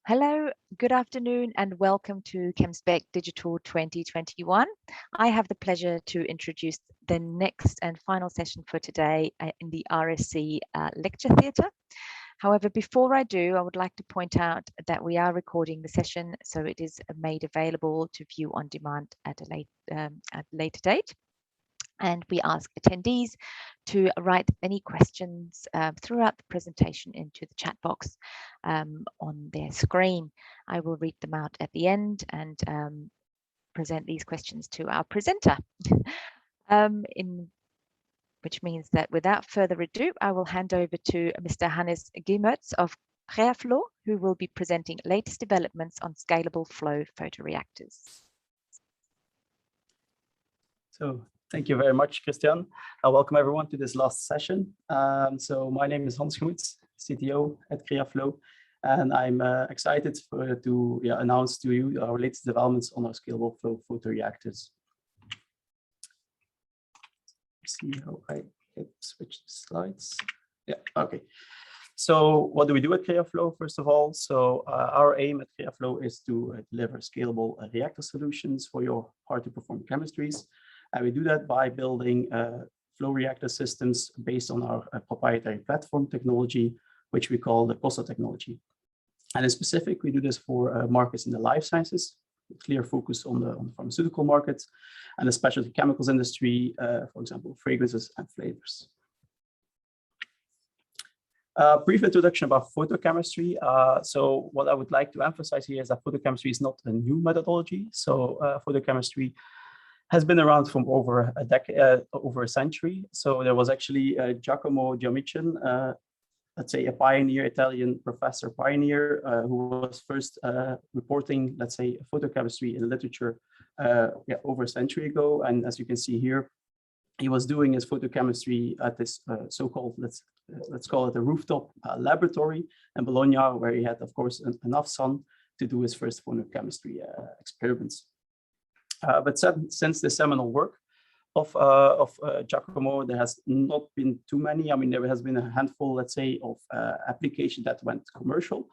Hello, good afternoon, and welcome to Chemspec Digital 2021. I have the pleasure to introduce the next and final session for today in the RSC Lecture Theatre. However, before I do, I would like to point out that we are recording the session, so it is made available to view on demand at a later date. And we ask attendees to write any questions throughout the presentation into the chat box on their screen. I will read them out at the end and present these questions to our presenter. Which means that without further ado, I will hand over to Mr. Hannes Gemoets of Creaflow, who will be presenting latest developments on scalable flow photoreactors. So thank you very much, Christian. Welcome everyone to this last session. So my name is Hans Gemoets, CTO at Creaflow, and I'm excited to announce to you our latest developments on our scalable flow photoreactors. See how I can switch the slides. Yeah, okay. So what do we do at Creaflow, first of all? So our aim at Creaflow is to deliver scalable reactor solutions for your hard-to-perform chemistries. And we do that by building flow reactor systems based on our proprietary platform technology, which we call the COSTA Technology. And in specific, we do this for markets in the life sciences, with clear focus on the pharmaceutical market and the specialty chemicals industry, for example, fragrances and flavors. Brief introduction about photochemistry. So what I would like to emphasize here is that photochemistry is not a new methodology. So photochemistry has been around for over a decade, over a century. So there was actually Giacomo Giomicin, let's say a pioneer, Italian professor pioneer, who was first reporting, let's say, photochemistry in literature over a century ago. And as you can see here, he was doing his photochemistry at this so-called, let's call it a rooftop laboratory in Bologna, where he had, of course, enough sun to do his first photochemistry experiments. But since the seminal work of Giacomo, there has not been too many. I mean, there has been a handful, let's say, of applications that went commercial.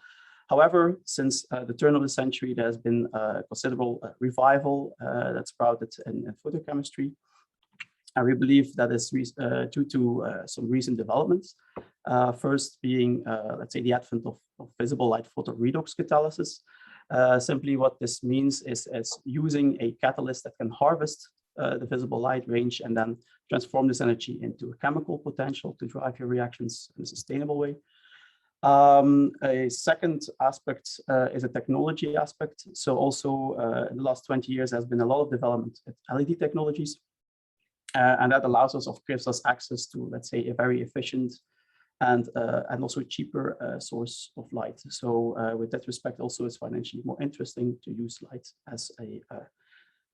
However, since the turn of the century, there has been a considerable revival that sprouted in photochemistry. And we believe that is due to some recent developments. First being, let's say, the advent of visible light photoredox catalysis. Simply what this means is using a catalyst that can harvest the visible light range and then transform this energy into a chemical potential to drive your reactions in a sustainable way. A second aspect is a technology aspect. So also in the last 20 years, there's been a lot of development with LED technologies. And that allows us, gives us access to, let's say, a very efficient and also cheaper source of light. So with that respect, also it's financially more interesting to use light as a,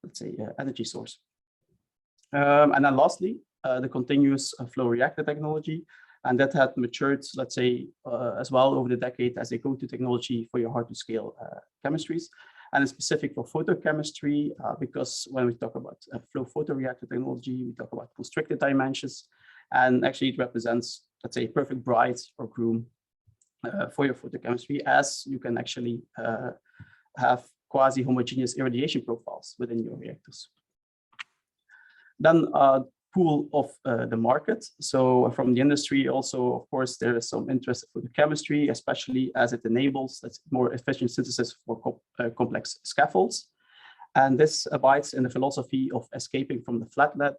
let's say, energy source. And then lastly, the continuous flow reactor technology. And that had matured, let's say, as well over the decade as a go-to technology for your hard-to-scale chemistries. And it's specific for photochemistry, because when we talk about flow photoreactor technology, we talk about constricted dimensions. And actually it represents, let's say, a perfect bride or groom for your photochemistry, as you can actually have quasi-homogeneous irradiation profiles within your reactors. Then pool of the market. So from the industry also, of course, there is some interest for the chemistry, especially as it enables more efficient synthesis for complex scaffolds. And this abides in the philosophy of escaping from the flatlet,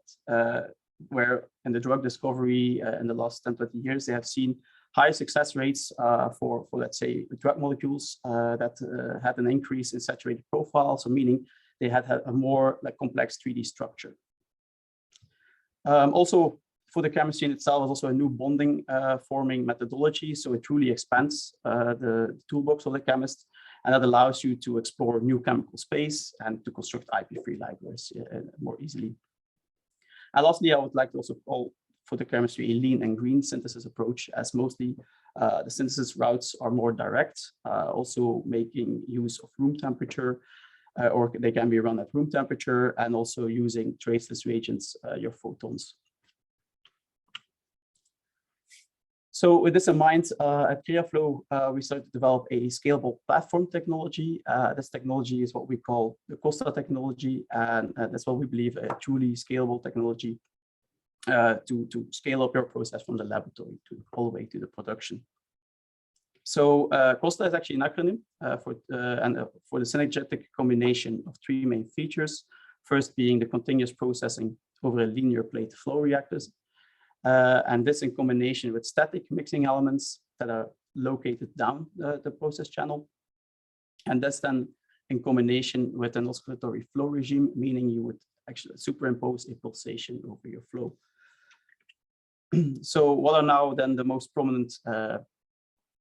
where in the drug discovery in the last 10, 20 years, they have seen high success rates for let's say, drug molecules that had an increase in saturated profile, so meaning they had a more complex 3D structure. Also, for the chemistry in itself is also a new bonding forming methodology, so it truly expands the toolbox of the chemist, and that allows you to explore new chemical space and to construct IP-free libraries more easily. And lastly, I would like to also call photochemistry a lean and green synthesis approach, as mostly the synthesis routes are more direct, also making use of room temperature, or they can be run at room temperature, and also using traceless reagents, your photons. So with this in mind, at Creaflow, we started to develop a scalable platform technology. This technology is what we call the COSTA technology, and that's what we believe a truly scalable technology to scale up your process from the laboratory to all the way to the production. So COSTA is actually an acronym for the synergetic combination of three main features. First being the continuous processing over a linear plate flow reactors. And this in combination with static mixing elements that are located down the process channel. And that's then in combination with an oscillatory flow regime, meaning you would actually superimpose a pulsation over your flow. So what are now then the most prominent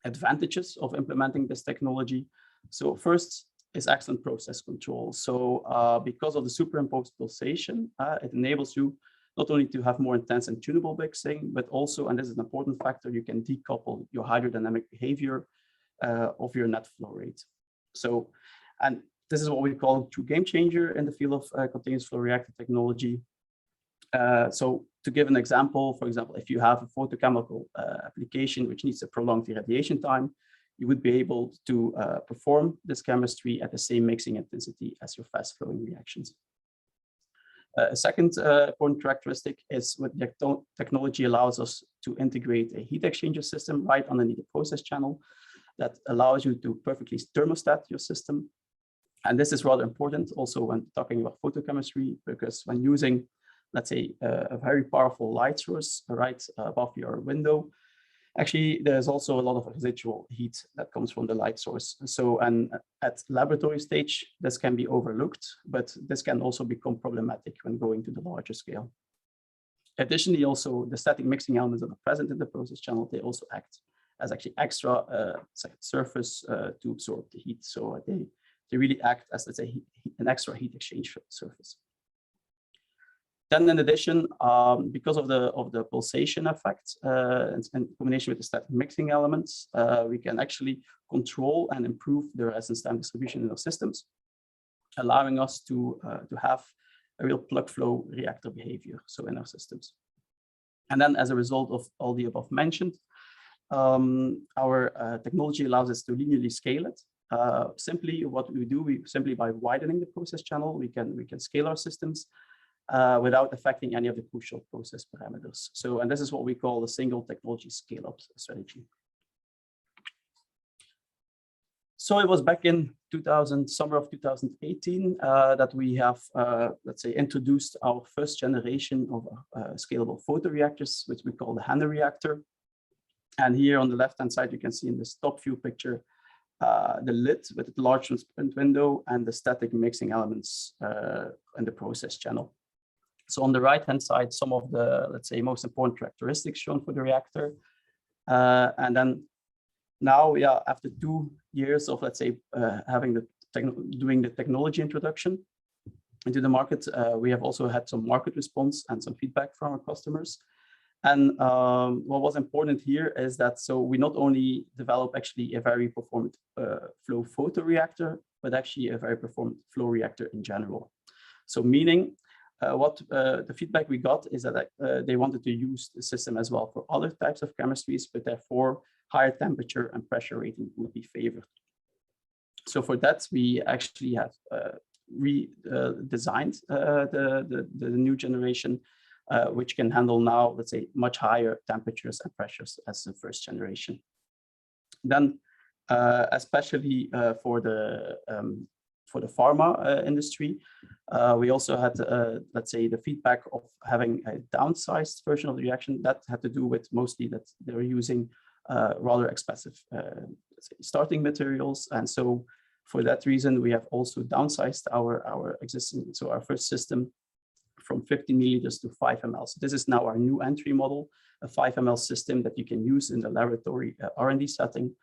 advantages of implementing this technology? So first is excellent process control. So because of the superimposed pulsation, it enables you not only to have more intense and tunable mixing, but also, and this is an important factor, you can decouple your hydrodynamic behavior of your net flow rate. So, and this is what we call a true game changer in the field of continuous flow reactor technology. So to give an example, for example, if you have a photochemical application which needs a prolonged irradiation time, you would be able to perform this chemistry at the same mixing intensity as your fast flowing reactions. A second important characteristic is what the technology allows us to integrate a heat exchanger system right underneath the process channel that allows you to perfectly thermostat your system. And this is rather important also when talking about photochemistry, because when using, let's say, a very powerful light source right above your window, actually, there's also a lot of residual heat that comes from the light source. So, and at laboratory stage, this can be overlooked, but this can also become problematic when going to the larger scale. Additionally, also the static mixing elements that are present in the process channel, they also act as actually extra surface to absorb the heat. So they really act as, let's say, an extra heat exchange surface. Then in addition, because of the pulsation effect in combination with the static mixing elements, we can actually control and improve the residence time distribution in our systems, allowing us to have a real plug flow reactor behavior, so in our systems. And then as a result of all the above mentioned, our technology allows us to linearly scale it. Simply what we do, simply by widening the process channel, we can scale our systems without affecting any of the crucial process parameters. So, and this is what we call a single technology scale-up strategy. So it was back in summer of 2018 that we have, let's say, introduced our first generation of scalable photoreactors, which we call the HANU reactor. And here on the left-hand side, you can see in this top view picture, the lid with the large transparent window and the static mixing elements in the process channel. So on the right-hand side, some of the, let's say, most important characteristics shown for the reactor. And then now, yeah, after 2 years of, let's say, doing the technology introduction into the market, we have also had some market response and some feedback from our customers. And what was important here is that, so we not only develop actually a very performant flow photoreactor, but actually a very performant flow reactor in general. So meaning, what the feedback we got is that they wanted to use the system as well for other types of chemistries, but therefore higher temperature and pressure rating would be favored. So for that, we actually have redesigned the new generation, which can handle now, let's say, much higher temperatures and pressures as the first generation. Then, especially for the pharma industry, we also had, let's say, the feedback of having a downsized version of the reaction that had to do with mostly that they were using rather expensive let's say, starting materials. And so for that reason, we have also downsized our existing, so our first system from 50 milliliters to 5 ml. So this is now our new entry model, a 5 ml system that you can use in the laboratory R&D setting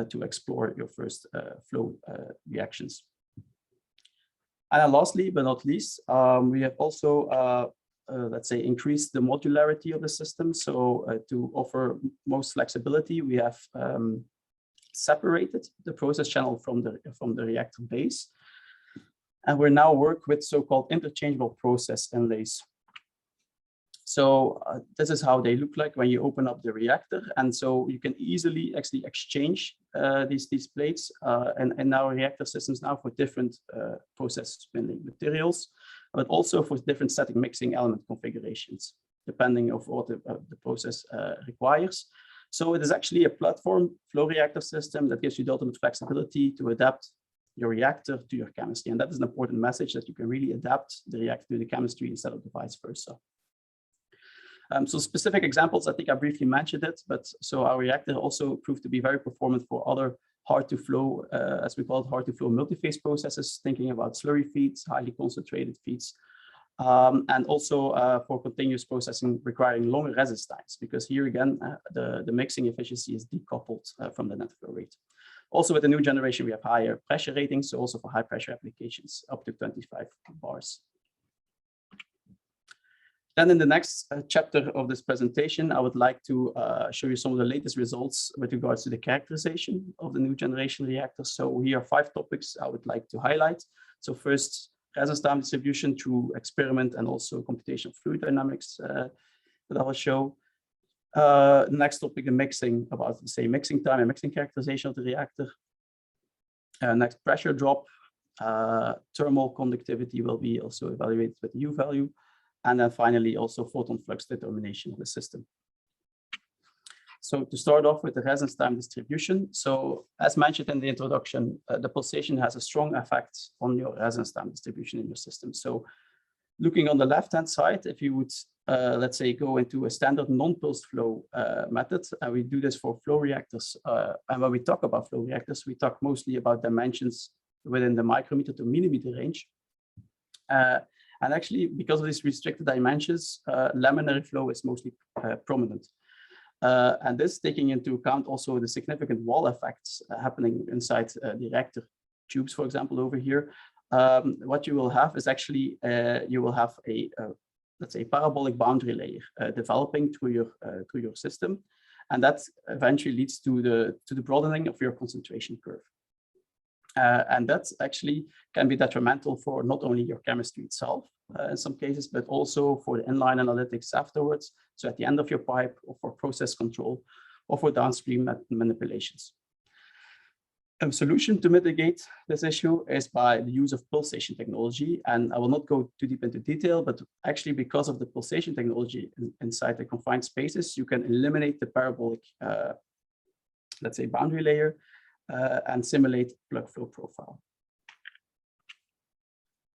to explore your first flow reactions. And then lastly, but not least, we have also, let's say, increased the modularity of the system. So to offer most flexibility, we have separated the process channel from the reactor base. And we now work with so-called interchangeable process inlays. So this is how they look like when you open up the reactor. And so you can easily actually exchange these plates and in our reactor systems now for different process spinning materials, but also for different static mixing element configurations, depending on what the process requires. So it is actually a platform flow reactor system that gives you the ultimate flexibility to adapt your reactor to your chemistry. And that is an important message, that you can really adapt the reactor to the chemistry instead of the vice versa. So specific examples, I think I briefly mentioned it, but so our reactor also proved to be very performant for other hard to flow, as we call it, hard to flow multi-phase processes, thinking about slurry feeds, highly concentrated feeds, and also for continuous processing requiring longer resist times, because here again, the mixing efficiency is decoupled from the net flow rate. Also with the new generation, we have higher pressure ratings, so also for high pressure applications, up to 25 bars. Then in the next chapter of this presentation, I would like to show you some of the latest results with regards to the characterization of the new generation reactors. So here are 5 topics I would like to highlight. So first, resonance time distribution through experiment and also computational fluid dynamics that I will show. Next topic, the mixing, about the same mixing time and mixing characterization of the reactor. Next, pressure drop. Thermal conductivity will be also evaluated with the U value. And then finally, also photon flux determination of the system. So to start off with the resonance time distribution. So as mentioned in the introduction, the pulsation has a strong effect on your resonance time distribution in your system. So looking on the left-hand side, if you would, let's say, go into a standard non-pulsed flow method, and we do this for flow reactors. And when we talk about flow reactors, we talk mostly about dimensions within the micrometer to millimeter range. And actually, because of these restricted dimensions, laminar flow is mostly prominent. And this taking into account also the significant wall effects happening inside the reactor tubes, for example, over here. What you will have is actually, you will have a, let's say, parabolic boundary layer developing through your system. And that eventually leads to the broadening of your concentration curve. And that actually can be detrimental for not only your chemistry itself in some cases, but also for the inline analytics afterwards. So at the end of your pipe, or for process control, or for downstream manipulations. A solution to mitigate this issue is by the use of pulsation technology. And I will not go too deep into detail, but actually because of the pulsation technology inside the confined spaces, you can eliminate the parabolic, let's say, boundary layer and simulate plug flow profile.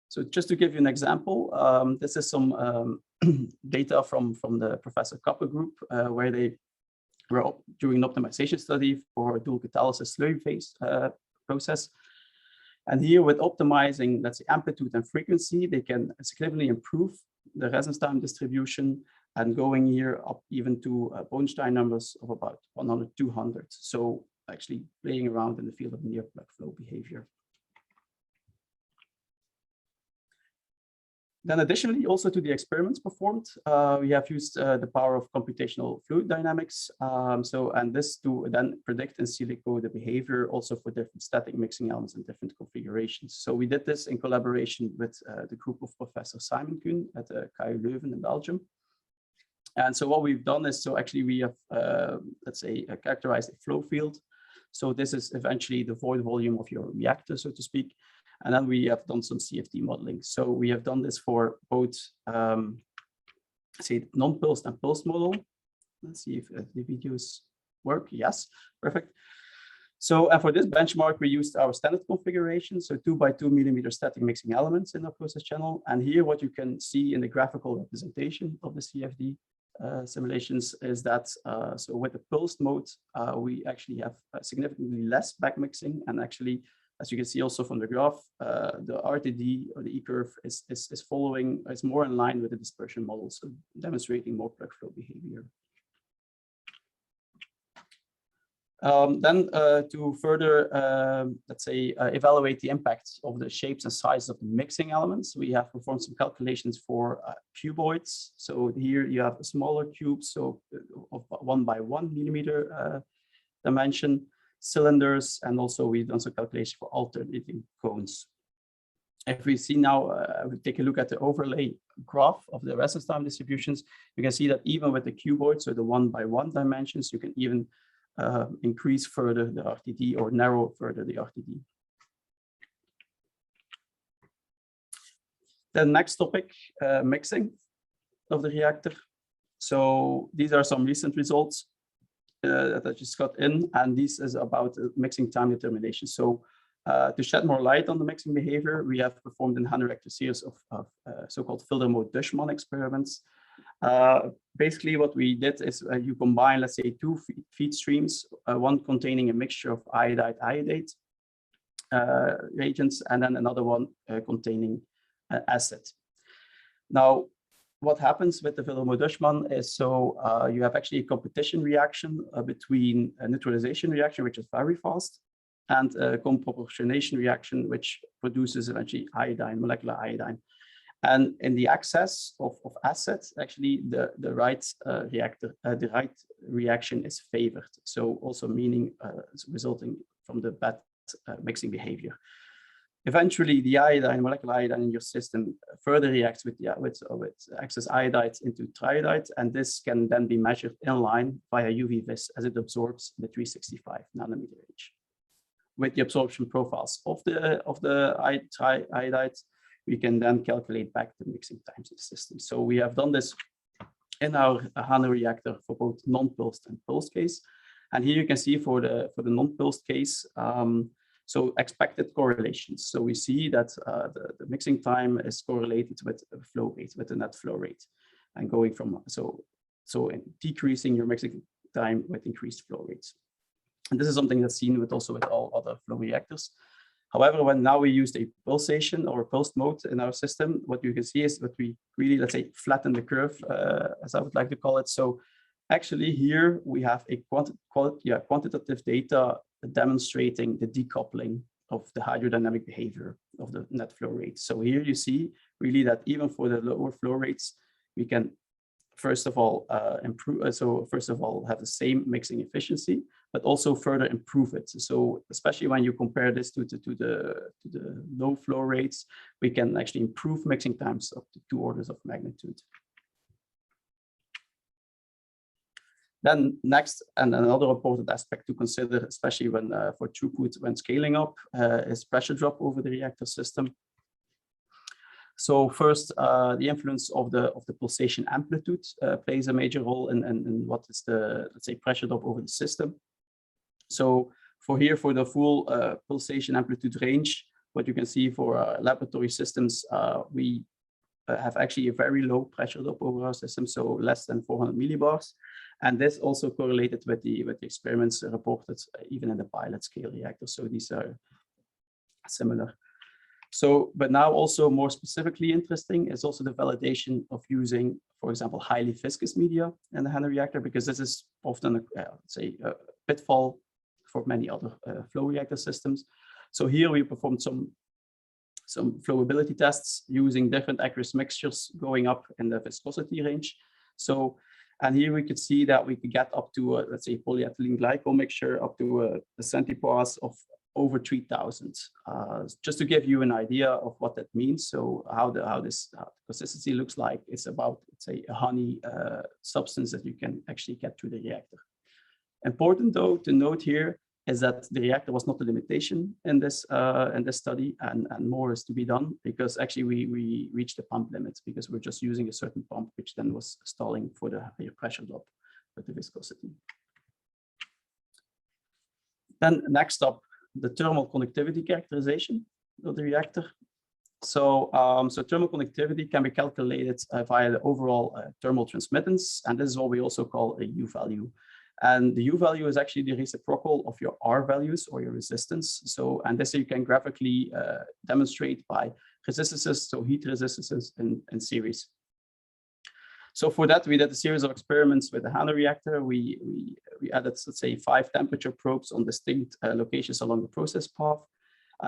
So just to give you an example, this is some data from the Professor Kappa group, where they were doing an optimization study for dual catalysis slurry phase process. And here with optimizing, let's say, amplitude and frequency, they can significantly improve the resonance time distribution and going here up even to Bodenstein numbers of about 100, 200. So actually playing around in the field of near plug flow behavior. Then additionally, also to the experiments performed, we have used the power of computational fluid dynamics. And this to then predict in silico the behavior also for different static mixing elements and different configurations. So we did this in collaboration with the group of Professor Simon Kuhn at KU Leuven in Belgium. And so what we've done is, so actually we have, let's say, characterized a flow field. So this is eventually the void volume of your reactor, so to speak. And then we have done some CFD modeling. So we have done this for both, say, non-pulsed and pulsed model. Let's see if the videos work. Yes, perfect. So for this benchmark, we used our standard configuration, so 2 by 2 millimeter static mixing elements in our process channel. And here what you can see in the graphical representation of the CFD simulations is that, so with the pulsed mode, we actually have significantly less backmixing, and actually, as you can see also from the graph, the RTD or the E-curve is following, is more in line with the dispersion model, so demonstrating more plug flow behavior. Then to further, let's say, evaluate the impact of the shapes and sizes of the mixing elements, we have performed some calculations for cuboids. So here you have a smaller cube, so of 1 by 1 millimeter dimension, cylinders, and also we've done some calculation for alternating cones. if we see now, we take a look at the overlay graph of the residence time distributions, you can see that even with the cuboid, so the 1x1 dimensions, you can even increase further the RTD or narrow further the RTD. The next topic, mixing of the reactor. So these are some recent results that I just got in, and this is about mixing time determination. So to shed more light on the mixing behavior, we have performed in HANU Reactor series of so-called filter mode Dushman experiments. Basically, what we did is you combine, let's say, two feed streams, one containing a mixture of iodide reagents, and then another one containing acid. Now, what happens with the filter mode Dushman is you have actually a competition reaction between a neutralization reaction, which is very fast, and a comproportionation reaction, which produces eventually iodine, molecular iodine. And in the excess of acids, actually the right reaction is favored. So also meaning resulting from the bad mixing behavior. Eventually, the iodine, molecular iodine in your system further reacts with excess iodides into triodides, and this can then be measured in line via UV vis as it absorbs the 365 nanometer range. With the absorption profiles of the iodides, we can then calculate back the mixing times of the system. So we have done this in our HANU reactor for both non-pulsed and pulsed case. And here you can see for the non-pulsed case, so expected correlations. So we see that the mixing time is correlated with flow rate, with the net flow rate, and going from so in decreasing your mixing time with increased flow rates. And this is something that's seen with all other flow reactors. However, when now we use a pulsation or pulsed mode in our system, what you can see is that we really, let's say, flatten the curve, as I would like to call it. So actually here we have a quantitative data demonstrating the decoupling of the hydrodynamic behavior of the net flow rate. So here you see really that even for the lower flow rates, we can first of all improve. So first of all, have the same mixing efficiency, but also further improve it. So especially when you compare this to the low flow rates, we can actually improve mixing times up to 2 orders of magnitude. Then next, and another important aspect to consider, especially when for throughput when scaling up, is pressure drop over the reactor system. So first, the influence of the pulsation amplitude plays a major role in what is the, let's say, pressure drop over the system. So for the full pulsation amplitude range, what you can see for laboratory systems, we have actually a very low pressure drop over our system, so less than 400 millibars. And this also correlated with the experiments reported even in the pilot scale reactor. So these are similar. So, but now also more specifically interesting is also the validation of using, for example, highly viscous media in the HANU reactor, because this is often, let's say, a pitfall for many other flow reactor systems. So here we performed some flowability tests using different aqueous mixtures going up in the viscosity range. So, and here we could see that we could get up to, let's say, polyethylene glycol mixture up to a centipars of over 3000. Just to give you an idea of what that means. So how this consistency looks like, it's about, let's say, a honey substance that you can actually get through the reactor. Important though to note here is that the reactor was not the limitation in this study, and more is to be done, because actually we reached the pump limits because we're just using a certain pump, which then was stalling for the higher pressure drop with the viscosity. Then next up, the thermal conductivity characterization of the reactor. So, so thermal conductivity can be calculated via the overall thermal transmittance, and this is what we also call a U value. And the U value is actually the reciprocal of your R values or your resistance. So, and this you can graphically demonstrate by resistances, so heat resistances in series. So for that, we did a series of experiments with the HANU reactor. We added, let's say, 5 temperature probes on distinct locations along the process path.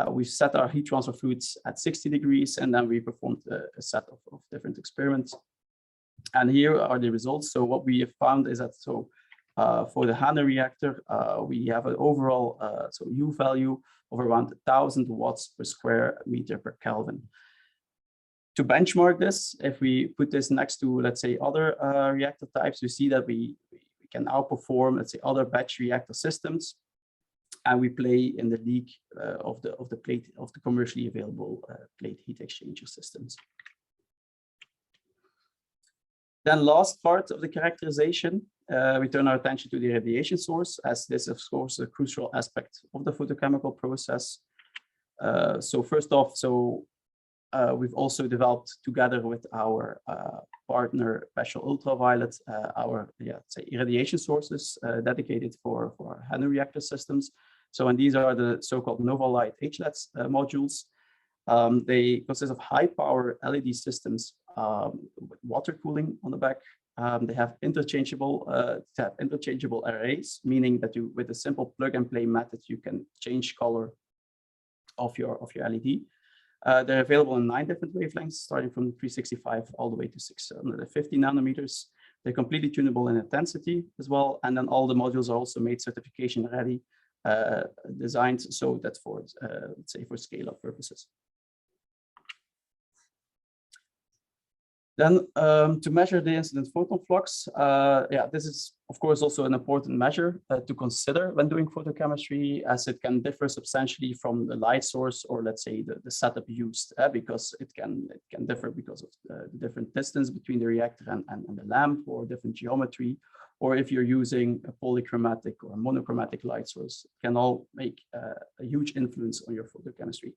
We set our heat transfer fluids at 60 degrees, and then we performed a set of different experiments. And here are the results. So what we have found is that, so For the HANU reactor, we have an overall so U value of around 1,000 watts per square meter per Kelvin. To benchmark this, if we put this next to, let's say, other reactor types, you see that we can outperform, let's say, other batch reactor systems, and we play in the league of the commercially available plate heat exchanger systems. Then last part of the characterization, we turn our attention to the irradiation source, as this is, of course, a crucial aspect of the photochemical process. So first off, we've also developed together with our partner, Special Ultraviolet, our say irradiation sources dedicated for HANU reactor systems. So, and these are the so-called Nova Light HLEDs modules. They consist of high-power LED systems with water cooling on the back. They have interchangeable arrays, meaning that you, with a simple plug-and-play method, you can change color of your LED. They're available in 9 different wavelengths, starting from 365 all the way to 650 nanometers. They're completely tunable in intensity as well, and then all the modules are also made certification ready, designed so that for let's say for scale-up purposes. Then to measure the incident photon flux, this is of course also an important measure to consider when doing photochemistry, as it can differ substantially from the light source, or let's say the setup used, because it can differ because of the different distance between the reactor and the lamp, or different geometry, or if you're using a polychromatic or a monochromatic light source, it can all make a huge influence on your photochemistry.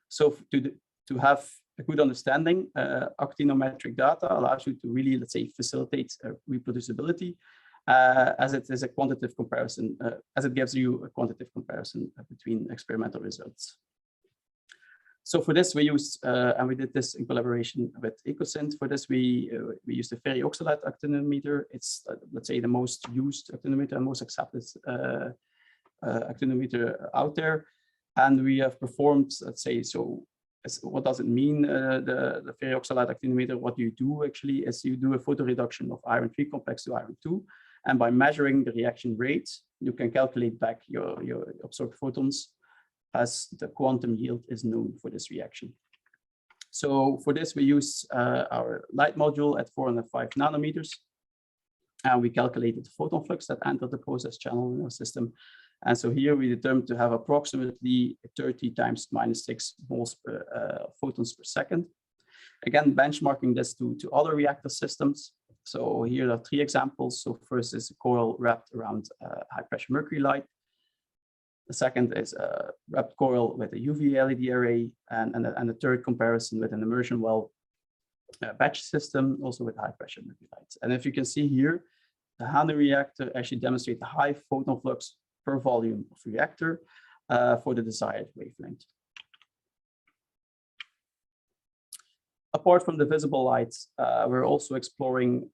So to have a good understanding, actinometric data allows you to really, let's say, facilitate reproducibility, as it is a quantitative comparison, as it gives you a quantitative comparison between experimental results. So for this, we use, and we did this in collaboration with Ecosynth. For this, we used a ferrioxide actinometer. It's, let's say, the most used actinometer and most accepted actinometer out there. And we have performed, let's say, so what does it mean, the ferrioxide actinometer? What you do actually is you do a photoreduction of iron 3 complex to iron 2. And by measuring the reaction rate, you can calculate back your absorbed photons, as the quantum yield is known for this reaction. So for this, we use our light module at 405 nanometers. And we calculated the photon flux that entered the process channel in our system. And so here we determined to have approximately 30 times -6 moles per photons per second. Again, benchmarking this to other reactor systems. So here are 3 examples. So first is a coil wrapped around high pressure mercury light. The second is a wrapped coil with a UV LED array, and the third comparison with an immersion well batch system, also with high pressure mercury lights. And if you can see here, the HANU reactor actually demonstrates a high photon flux per volume of reactor for the desired wavelength. Apart from the visible light, we're also exploring,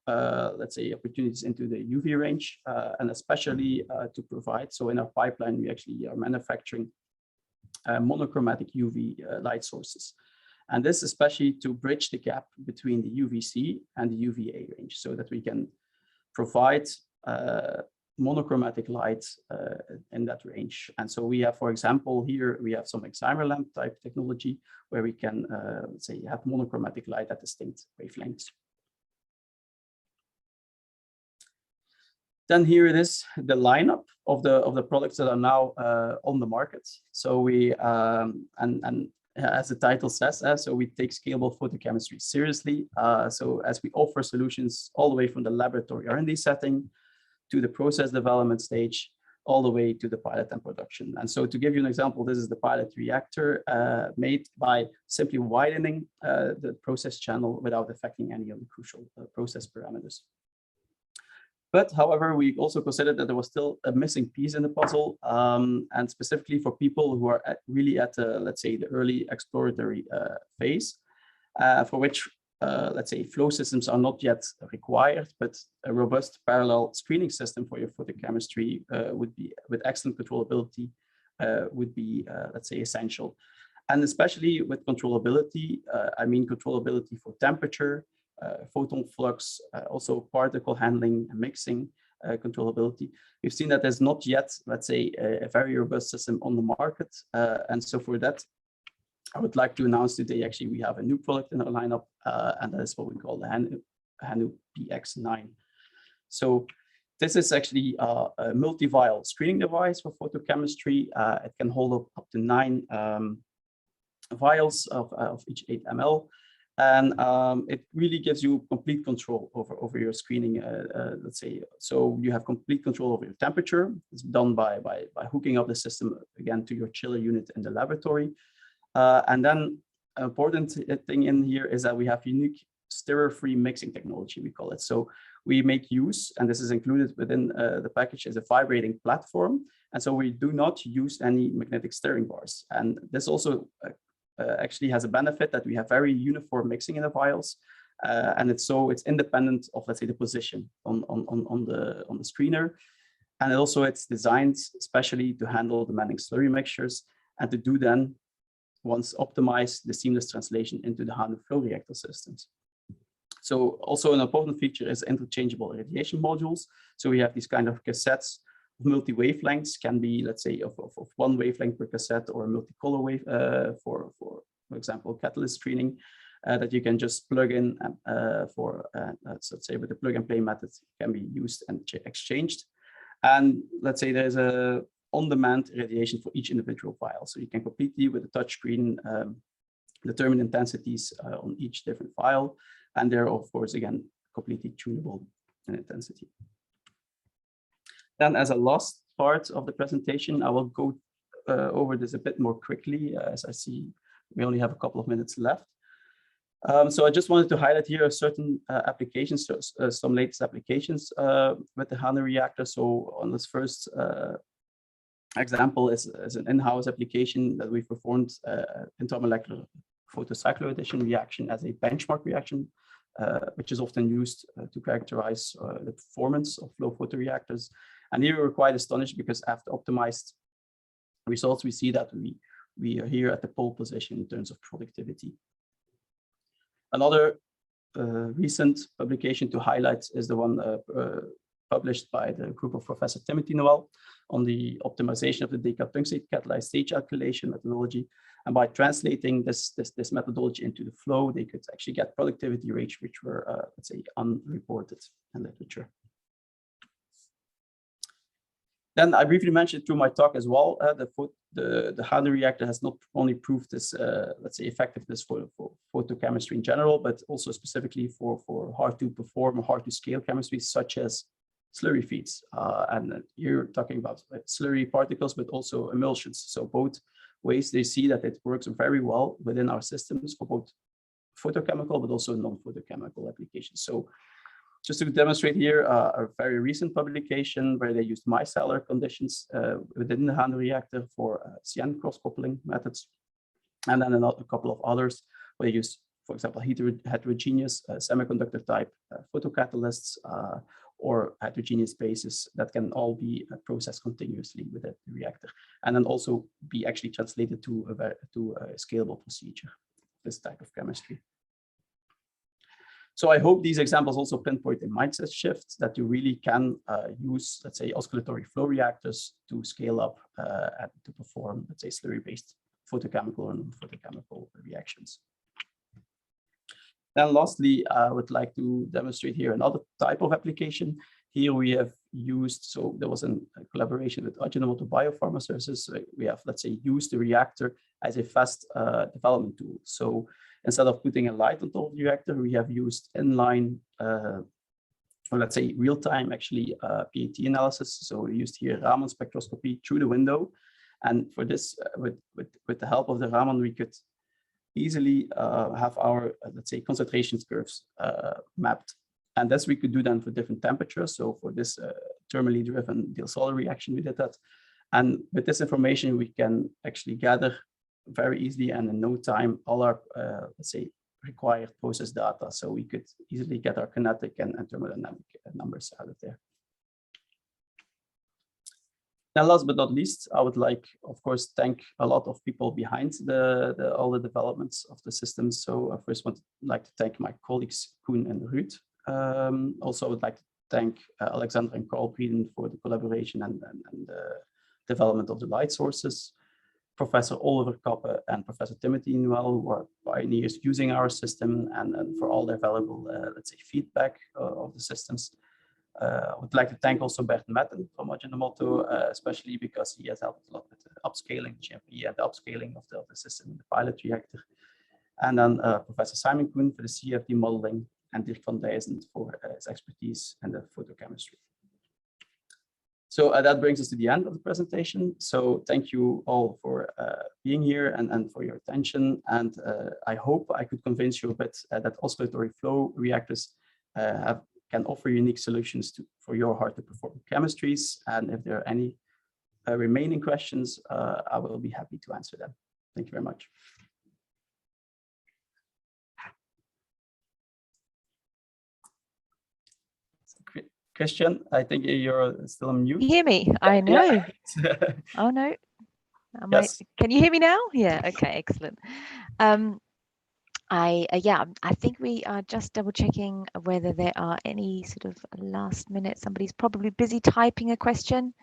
let's say, opportunities into the UV range, and especially to provide. So in our pipeline, we actually are manufacturing monochromatic UV light sources. And this especially to bridge the gap between the UVC and the UVA range, so that we can provide monochromatic light in that range. And so we have, for example, here we have some excimer lamp type technology where we can, let's say, have monochromatic light at distinct wavelengths. Then here it is, the lineup of the products that are now on the market. So we as the title says, so we take scalable photochemistry seriously. So as we offer solutions all the way from the laboratory R&D setting to the process development stage, all the way to the pilot and production. And so to give you an example, this is the pilot reactor made by simply widening the process channel without affecting any of the crucial process parameters. But however, we also considered that there was still a missing piece in the puzzle, and specifically for people who are really at, let's say, the early exploratory phase, for which let's say, flow systems are not yet required, but a robust parallel screening system for your photochemistry would be, with excellent controllability, would be, let's say, essential. And especially with controllability, I mean controllability for temperature, photon flux, also particle handling and mixing, controllability. We've seen that there's not yet, let's say, a very robust system on the market. And so for that, I would like to announce today, actually, we have a new product in our lineup, and that is what we call the HANU PX9. So this is actually a multi-vial screening device for photochemistry. It can hold up to 9 vials of each 8 ml. And it really gives you complete control over your screening, let's say. So you have complete control over your temperature. It's done by hooking up the system, again, to your chiller unit in the laboratory. And then an important thing in here is that we have unique stirrer-free mixing technology, we call it. So we make use, and this is included within the package, as a vibrating platform. And so we do not use any magnetic stirring bars. And this also actually has a benefit that we have very uniform mixing in the vials. And it's independent of, let's say, the position on the screener. And also it's designed especially to handle demanding slurry mixtures and to do then, once optimized, the seamless translation into the HANU flow reactor systems. So also an important feature is interchangeable irradiation modules. So we have these kind of cassettes of multi-wavelengths, can be, let's say, of one wavelength per cassette, or a multicolor wave for example, catalyst screening, that you can just plug in let's say with the plug and play method, can be used and exchanged. And let's say there's a on-demand irradiation for each individual vial. So you can completely, with a touch screen, determine intensities on each different vial. And they're, of course, again, completely tunable in intensity. Then as a last part of the presentation, I will go over this a bit more quickly, as I see we only have a couple of minutes left. So I just wanted to highlight here certain applications, some latest applications with the HANU reactor. So on this first example is an in-house application that we performed intermolecular photocycloaddition reaction as a benchmark reaction, which is often used to characterize the performance of flow photoreactors. And here we were quite astonished because after optimized results, we see that we are here at the pole position in terms of productivity. Another recent publication to highlight is the one published by the group of Professor Timothy Noel on the optimization of the decaltungstate catalyzed stage alkylation methodology. And by translating this methodology into the flow, they could actually get productivity rates which were, let's say, unreported in literature. Then I briefly mentioned through my talk as well, the HANU reactor has not only proved this, let's say, effectiveness for photochemistry in general, but also specifically for hard to perform or hard to scale chemistries such as slurry feeds. And you're talking about slurry particles, but also emulsions. So both ways they see that it works very well within our systems for both photochemical, but also non-photochemical applications. So just to demonstrate here a very recent publication where they used micellar conditions within the HANU reactor for CN cross-coupling methods. And then a couple of others where they used, for example, heterogeneous semiconductor type photocatalysts or heterogeneous bases that can all be processed continuously with the reactor, and then also be actually translated to a scalable procedure, this type of chemistry. So I hope these examples also pinpoint a mindset shift that you really can use, let's say, oscillatory flow reactors to scale up and to perform, let's say, slurry-based photochemical and non-photochemical reactions. Then lastly, I would like to demonstrate here another type of application. Here we have used, so there was a collaboration with Ajinomoto Biopharma Services. So we have, let's say, used the reactor as a fast development tool. So instead of putting a light on top of the reactor, we have used inline, or let's say real-time actually PAT analysis. So we used here Raman spectroscopy through the window. And for this, with the help of the Raman, we could easily have our, let's say, concentration curves mapped. And this we could do then for different temperatures. So for this thermally driven Diels-Solder reaction, we did that. And with this information, we can actually gather very easily and in no time all our, let's say, required process data. So we could easily get our kinetic and thermodynamic numbers out of there. And last but not least, I would like, of course, thank a lot of people behind all the developments of the system. So I first like to thank my colleagues Koen and Ruud. Also, I would like to thank Alexander and Carl Prieden for the collaboration and the development of the light sources. Professor Oliver Kappe and Professor Timothy Noel, who are pioneers using our system, and for all their valuable, let's say, feedback of the systems. I would like to thank also Bert Metten from Ajinomoto, especially because he has helped a lot with the upscaling GMP and the upscaling of the system in the pilot reactor. And then Professor Simon Kuhn for the CFD modeling, and Dirk van Dijzen for his expertise in the photochemistry. So that brings us to the end of the presentation. So thank you all for being here and for your attention. And I hope I could convince you a bit that oscillatory flow reactors can offer unique solutions for your hard to perform chemistries. And if there are any remaining questions, I will be happy to answer them. Thank you very much. Christian, I think you're still on mute. You hear me? I know. Yeah. Oh no. Yes. Can you hear me now? Yeah. Okay. Excellent. I think we are just double checking whether there are any sort of last minute. Somebody's probably busy typing a question.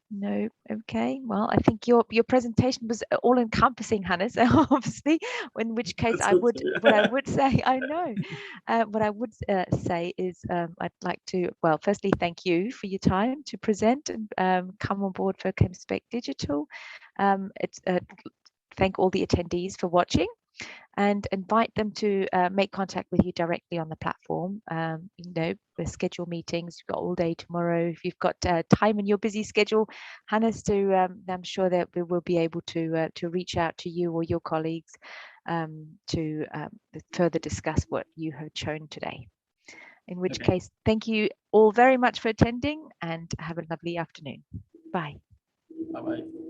No. Okay. Well, I think your presentation was all encompassing, Hannes. Obviously, in which case what I would say is I'd like to firstly thank you for your time to present and come on board for Chemspec Digital. Thank all the attendees for watching, and invite them to make contact with you directly on the platform. The schedule meetings, you've got all day tomorrow. If you've got time in your busy schedule, Hannes, I'm sure that we will be able to reach out to you or your colleagues to further discuss what you have shown today. In which case, thank you all very much for attending, and have a lovely afternoon. Bye. Bye-bye.